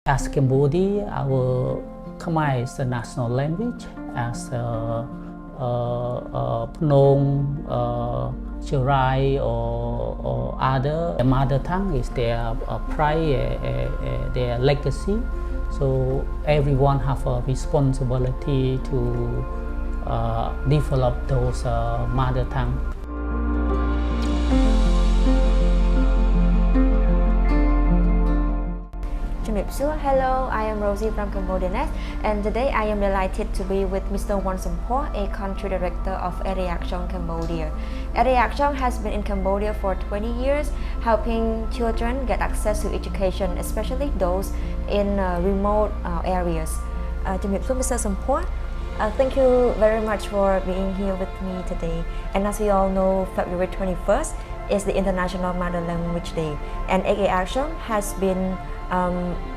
As Cambodia, our Khmer is the national language. As Phnom, Chirai or other, their mother tongue is their pride, their legacy. So everyone have a responsibility to develop those mother tongue. Hello, I am Rosie from Cambodia Nest, and today I am delighted to be with Mr. Vorn Samphors, a country director of Action Cambodia. Action has been in Cambodia for 20 years, helping children get access to education, especially those in remote areas. Mr. Samphors, thank you very much for being here with me today. And as we all know, February 21st is the International Mother Language Day, and Action has been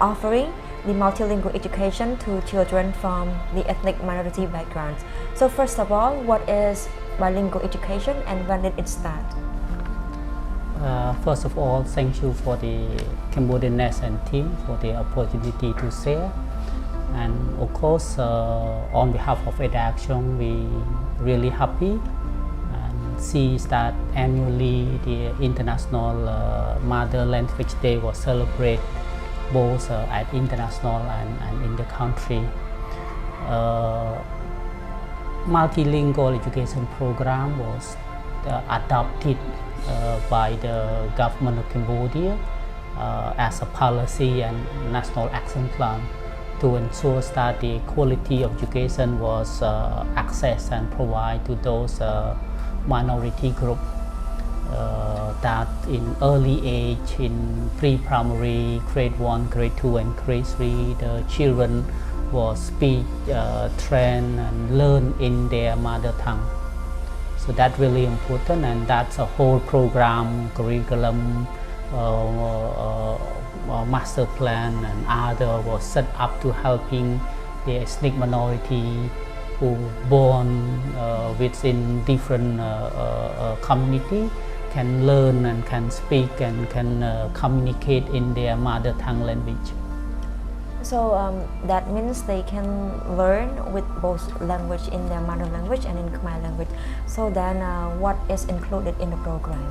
offering the multilingual education to children from the ethnic minority backgrounds. So first of all, what is bilingual education and when did it start? First of all, thank you for the Cambodian Nest and team for the opportunity to share. And of course, on behalf of Action, we really happy and see that annually the International Mother Language Day was celebrated both at international and in the country. Multilingual education program was adopted by the government of Cambodia as a policy and national action plan to ensure that the quality of education was accessed and provided to those minority groups. That in early age, in pre-primary, grade 1, grade 2 and grade 3, the children was speak, train and learn in their mother tongue. So that's really important, and that's a whole program, curriculum, master plan and other was set up to helping the ethnic minority who born within different community can learn and can speak and can communicate in their mother tongue language. So that means they can learn with both language in their mother language and in Khmer language. So then what is included in the program?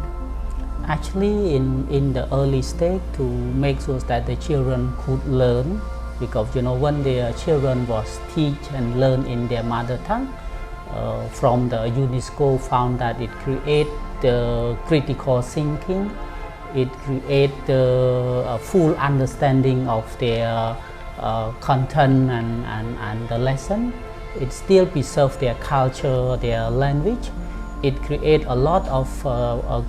Actually, in the early stage, to make sure that the children could learn, because when the children was teach and learn in their mother tongue, from the UNESCO found that it create the critical thinking, it create the full understanding of their content and the lesson. It still preserve their culture, their language. It create a lot of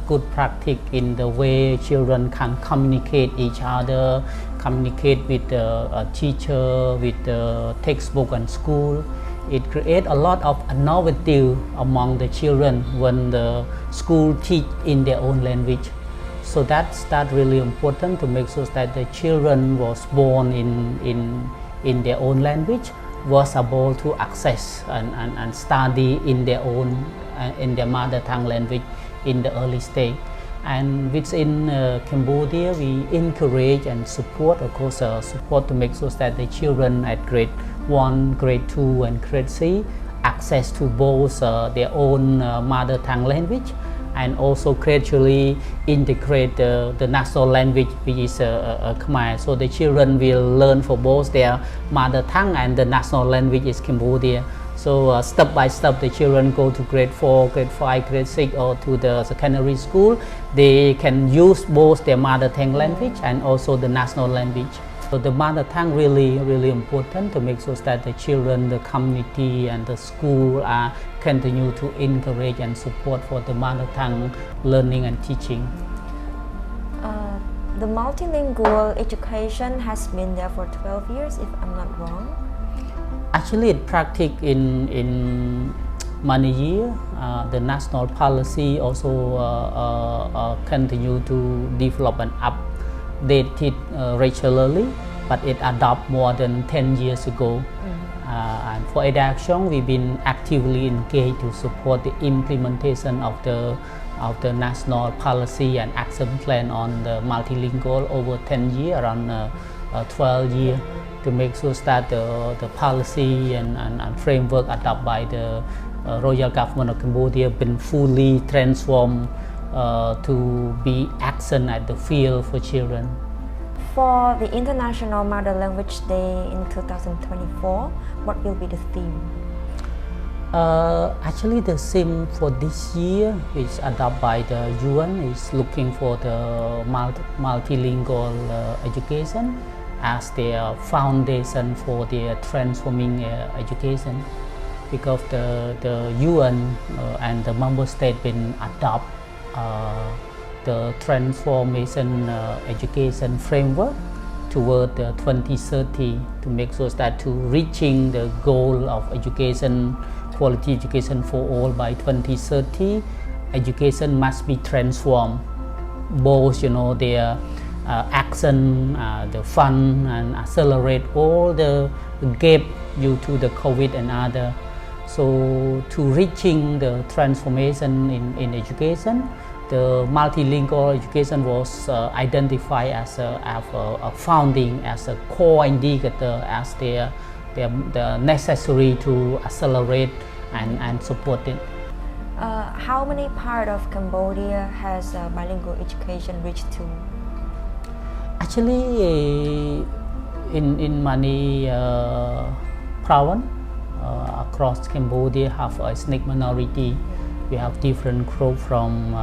good practice in the way children can communicate each other, communicate with the teacher, with the textbook and school. It creates a lot of innovative among the children when the school teach in their own language. So that's really important to make sure that the children was born in their own language was able to access and study in their own in their mother tongue language in the early stage. And within Cambodia, we encourage and support, of course, support to make sure that the children at grade 1, grade 2 and grade 3 access to both their own mother tongue language and also gradually integrate the national language, which is Khmer. So the children will learn for both their mother tongue and the national language is Cambodia. So step by step, the children go to grade 4, grade 5, grade 6 or to the secondary school. They can use both their mother tongue language and also the national language. So the mother tongue really important to make sure that the children, the community and the school continue to encourage and support for the mother tongue learning and teaching. The multilingual education has been there for 12 years, if I'm not wrong. Actually, it practiced in many years. The national policy also continue to develop and update it regularly, but it adopted more than 10 years ago. And for Action, we've been actively engaged to support the implementation of the national policy and action plan on the multilingual over 10 years, around 12 years to make sure that the policy and framework adopted by the Royal Government of Cambodia been fully transformed to be action at the field for children. For the International Mother Language Day in 2024, what will be the theme? Actually, the theme for this year, which adopted by the UN, is looking for the multilingual education as their foundation for their transforming education, because the UN and the member state been adopt the transformation education framework toward 2030 to make sure that to reaching the goal of education, quality education for all by 2030, education must be transformed, both their action, the fund, and accelerate all the gap due to the COVID and other. So to reaching the transformation in education, the multilingual education was identified as a founding, as a core indicator, as the necessary to accelerate and support it. How many part of Cambodia has bilingual education reached to? Actually, in many provinces across Cambodia have a ethnic minority. We have different groups from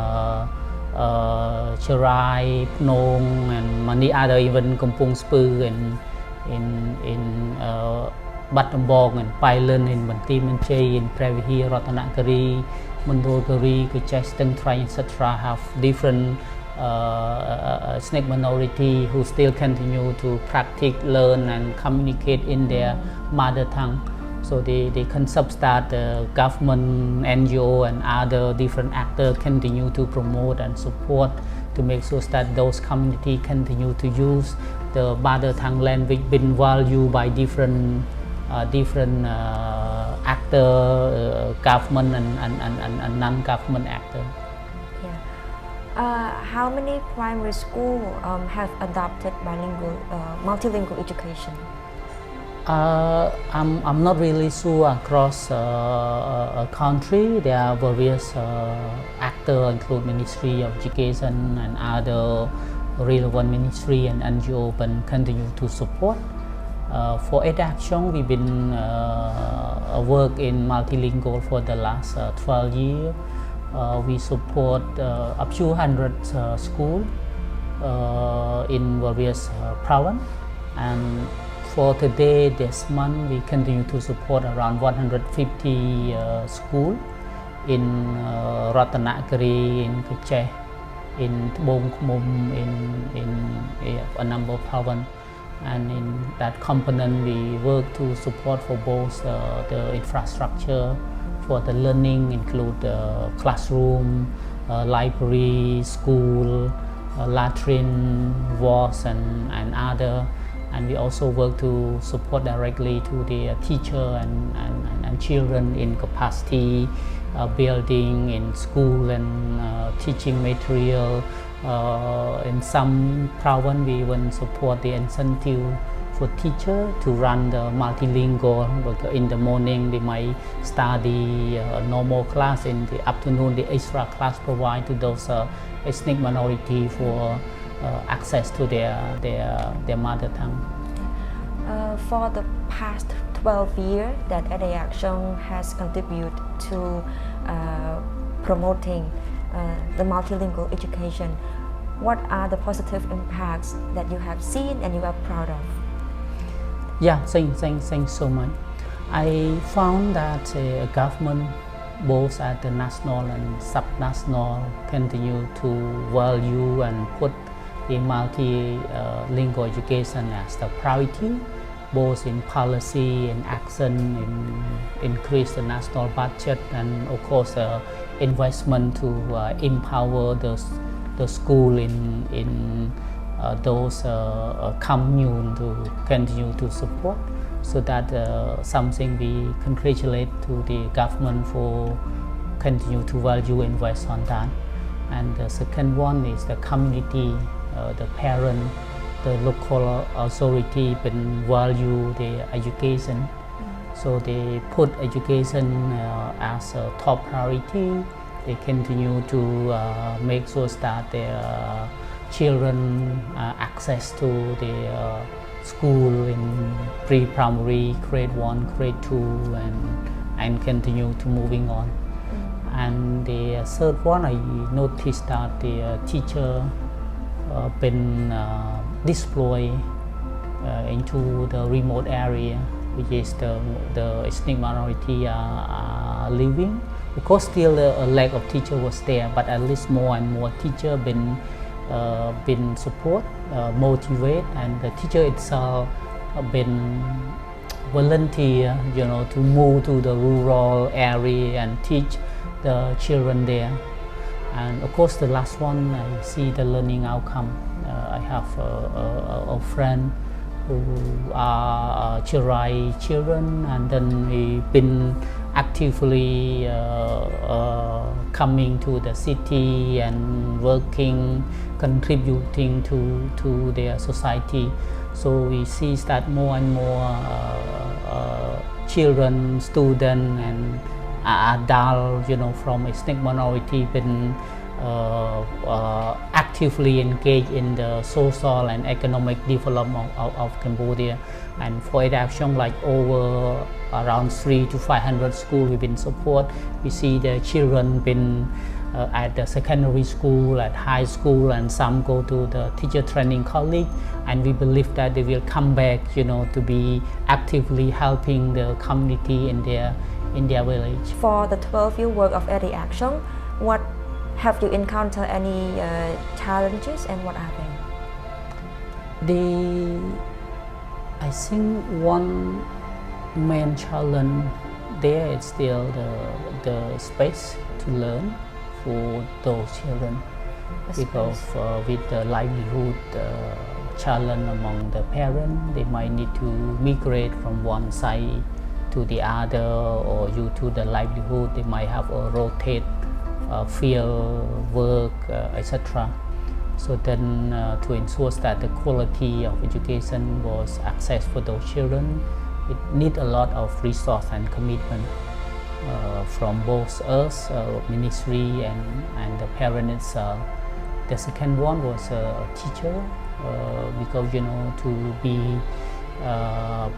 Cherai, Phnom, and many other, even Kampong Speu and in Battambong and Pailan, in Bantim and Chay, in Previhi, Ratanakari, Mandolkari, Kuchai, Steng Trai, etc. have different ethnic minority who still continue to practice, learn, and communicate in their mother tongue. So they can substart the government, NGO, and other different actors continue to promote and support to make sure that those communities continue to use the mother tongue language being valued by different actors, government and non-government actors. Yeah. How many primary schools have adopted multilingual education? I'm not really sure across a country. There are various actors, include Ministry of Education and other relevant ministry and NGO, but continue to support. For EdAction, we've been work in multilingual for the last 12 years. We support a few hundred schools in various provinces, and for today, this month, we continue to support around 150 schools in Ratanakari, in Kuchai, in Bong Khmum, in a number of provinces. And in that component, we work to support for both the infrastructure for the learning, include classroom, library, school, latrine, wards, and other. And we also work to support directly to the teacher and children in capacity building in school and teaching material. In some province, we even support the incentive for teacher to run the multilingual. In the morning, they might study normal class. In the afternoon, the extra class provide to those ethnic minority for access to their mother tongue. For the past 12 years that EdAction has contributed to promoting the multilingual education, what are the positive impacts that you have seen and you are proud of? Yeah, thanks so much. I found that government, both at the national and subnational, continue to value and put the multilingual education as the priority, both in policy and action, in increase the national budget, and of course investment to empower the school in those commune to continue to support. So that something we congratulate to the government for continue to value invest on that. And the second one is the community, the parent, the local authority value the education. So they put education as a top priority. They continue to make sure that their children access to the school in pre-primary, grade 1, grade 2, and continue to moving on. And the third one, I noticed that the teacher been deployed into the remote area, which is the ethnic minority are living. Because still a lack of teacher was there, but at least more and more teacher been support, motivate, and the teacher itself been volunteer, to move to the rural area and teach the children there. And of course, the last one, I see the learning outcome. I have a friend who are Chirai children, and then we been actively coming to the city and working, contributing to their society. So we see that more and more children, students, and adults, from ethnic minority been actively engaged in the social and economic development of Cambodia. And for Action, like over around 300 to 500 schools we've been support. We see the children been at the secondary school, at high school, and some go to the teacher training college. And we believe that they will come back, to be actively helping the community in their village. For the 12-year work of Action, what have you encountered any challenges, and what are they? I think one main challenge there is still the space to learn for those children, because with the livelihood challenge among the parents, they might need to migrate from one side to the other, or due to the livelihood they might have a rotate field work, etc. So then to ensure that the quality of education was accessed for those children, it needs a lot of resource and commitment from both us, ministry, and the parent itself. The second one was a teacher, because to be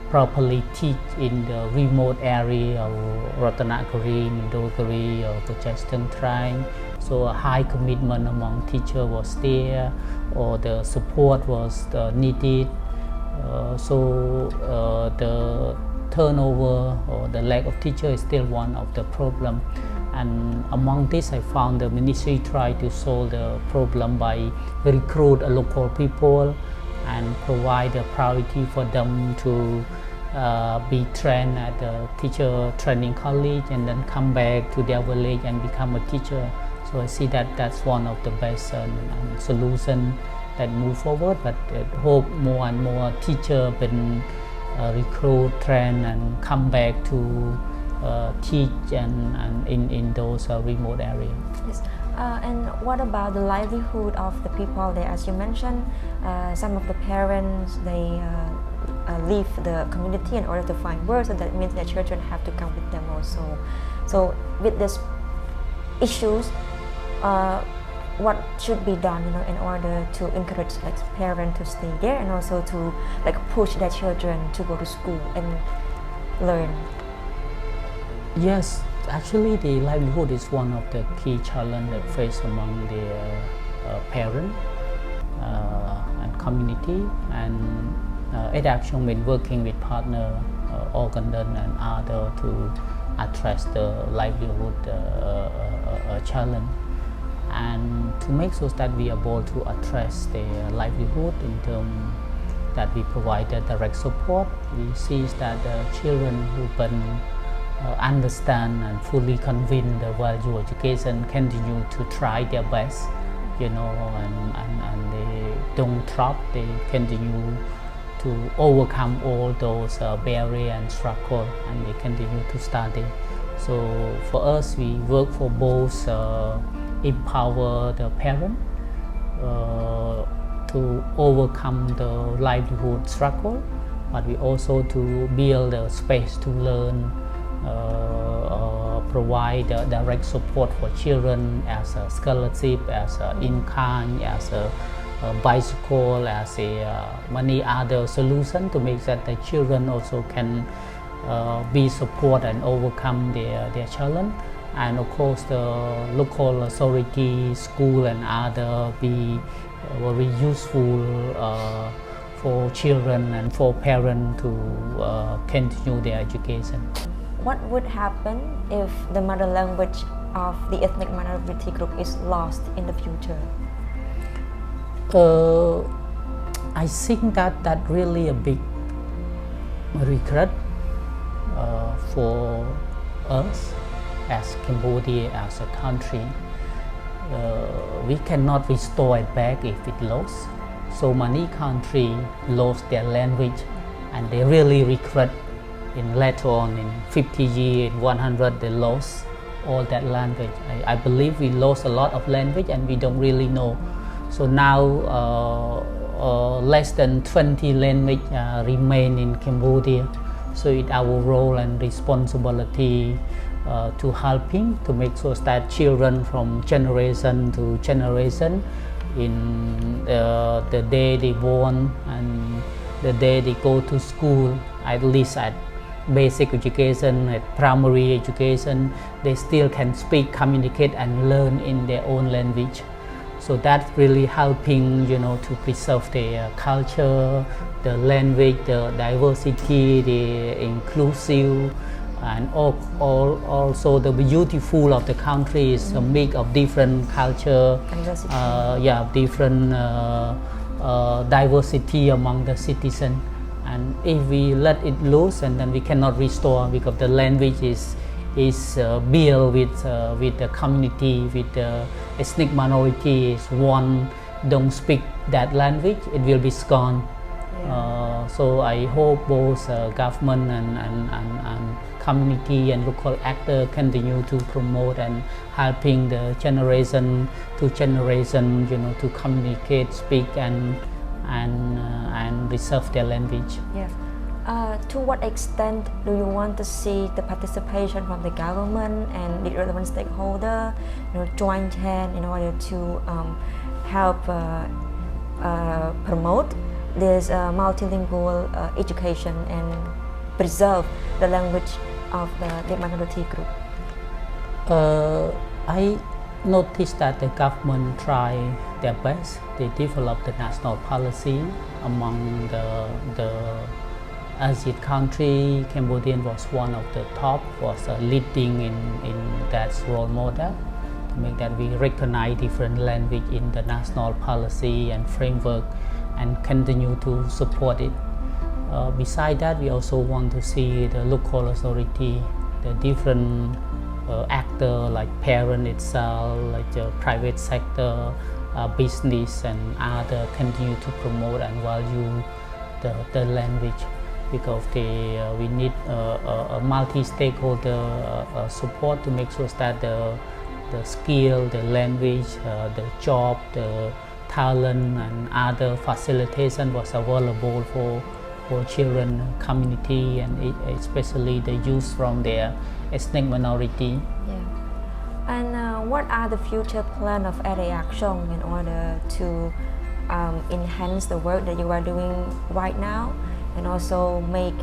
properly teach in the remote area of Ratanakari, Mindogari, or Pachestang Tribe. So a high commitment among teacher was there, or the support was needed. So the turnover or the lack of teacher is still one of the problem. And among this, I found the ministry tried to solve the problem by recruit local people and provide a priority for them to be trained at the teacher training college, and then come back to their village and become a teacher. So I see that that's one of the best solution that move forward. But I hope more and more teacher been recruit, train, and come back to teach and in those remote areas. Yes. And what about the livelihood of the people there? As you mentioned, some of the parents, they leave the community in order to find work, so that means their children have to come with them also. So with these issues, what should be done, in order to encourage parents to stay there, and also to push their children to go to school and learn? Yes, actually the livelihood is one of the key challenges that face among the parents and community. And Action been working with partner Organdan and other to address the livelihood challenge, and to make sure that we are able to address the livelihood in terms that we provide direct support. We see that the children who been understand and fully convince the value education continue to try their best, and they don't drop. They continue to overcome all those barriers and struggle, and they continue to study. So for us, we work for both empower the parent to overcome the livelihood struggle, but we also to build a space to learn, provide direct support for children as a scholarship, as a in-kind, as a bicycle, as many other solutions to make that the children also can be support and overcome their challenge. And of course the local authority, school and other be very useful for children and for parents to continue their education. What would happen if the mother language of the ethnic minority group is lost in the future? I think that really a big regret for us as Cambodia, as a country. We cannot restore it back if it lost. So many countries lost their language and they really regret in later on in 50 years, 100 they lost all that language. I believe we lost a lot of language and we don't really know. So now less than 20 languages remain in Cambodia. So it's our role and responsibility to helping to make sure that children from generation to generation in the day they born and the day they go to school, at least at basic education, at primary education, they still can speak, communicate and learn in their own language. So that's really helping, to preserve their culture, the language, the diversity, the inclusive, and also the beautiful of the country is a mix of different culture, different diversity among the citizens. And if we let it loose, and then we cannot restore, because the language is built with the community, with the ethnic minorities. One don't speak that language, it will be gone. So I hope both government and community and local actors continue to promote and helping the generation to generation, to communicate, speak and preserve their language. Yes. To what extent do you want to see the participation from the government and the relevant stakeholder, join hand in order to help promote this multilingual education and preserve the language of the minority group? I noticed that the government try their best. They develop the national policy among the ASEAN country. Cambodia was one of the top, was leading in that role model to make that we recognize different language in the national policy and framework and continue to support it. Besides that, we also want to see the local authority, the different actors like parent itself, like the private sector, business and other continue to promote and value the language, because we need a multi-stakeholder support to make sure that the skill, the language, the job, the talent and other facilitation was available for children, community and especially the youth from their ethnic minority. And what are the future plans of Area Action in order to enhance the work that you are doing right now and also make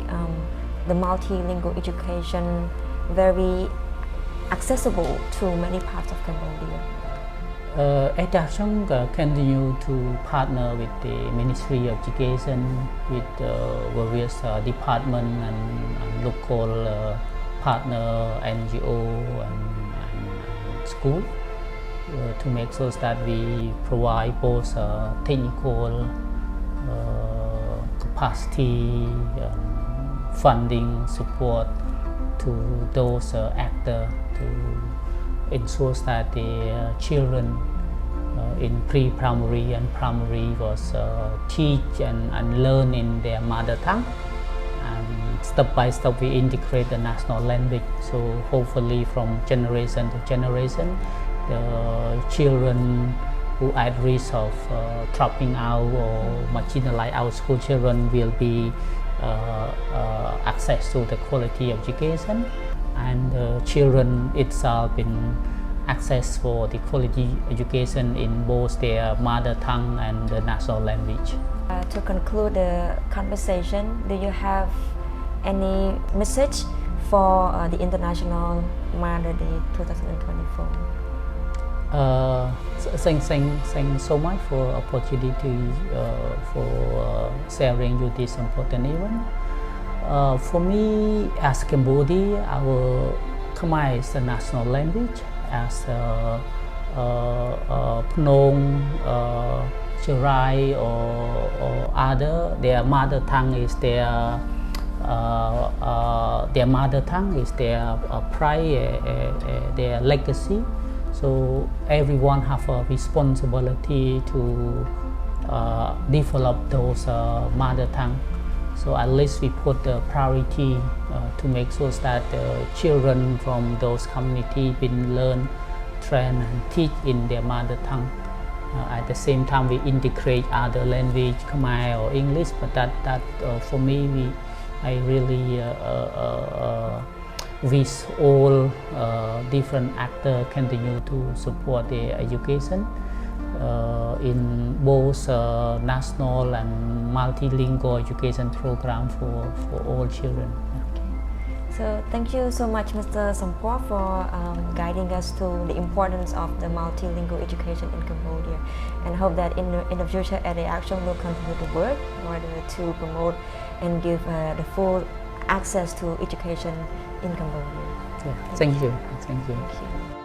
the multilingual education very accessible to many parts of Cambodia? Area Action continue to partner with the Ministry of Education, with various departments and local partner, NGO and school to make sure that we provide both technical capacity, funding support to those actors to ensure that the children in pre-primary and primary was teach and learn in their mother tongue, and step by step we integrate the national language. So hopefully from generation to generation the children who at risk of dropping out or marginalized out school children will be access to the quality of education, and children itself in access for the quality education in both their mother tongue and the national language. To conclude the conversation, do you have any message for the International Mother Day 2024? Thanks so much for opportunity for sharing you this important event. For me, as Cambodia, our Khmer is the national language. As Phnom, Chirai or other, their mother tongue is their mother tongue is their pride, their legacy. So everyone have a responsibility to develop those mother tongue. So at least we put the priority to make sure that children from those communities been learn, train and teach in their mother tongue. At the same time we integrate other language, Khmer or English, but that for me I really wish all different actors continue to support their education in both national and multilingual education program for all children. So thank you so much, Mr. Samphors, for guiding us to the importance of the multilingual education in Cambodia, and hope that in the future Area Action will continue to work in order to promote and give the full access to education in Cambodia. Yeah. Thank you. Thank you. Thank you.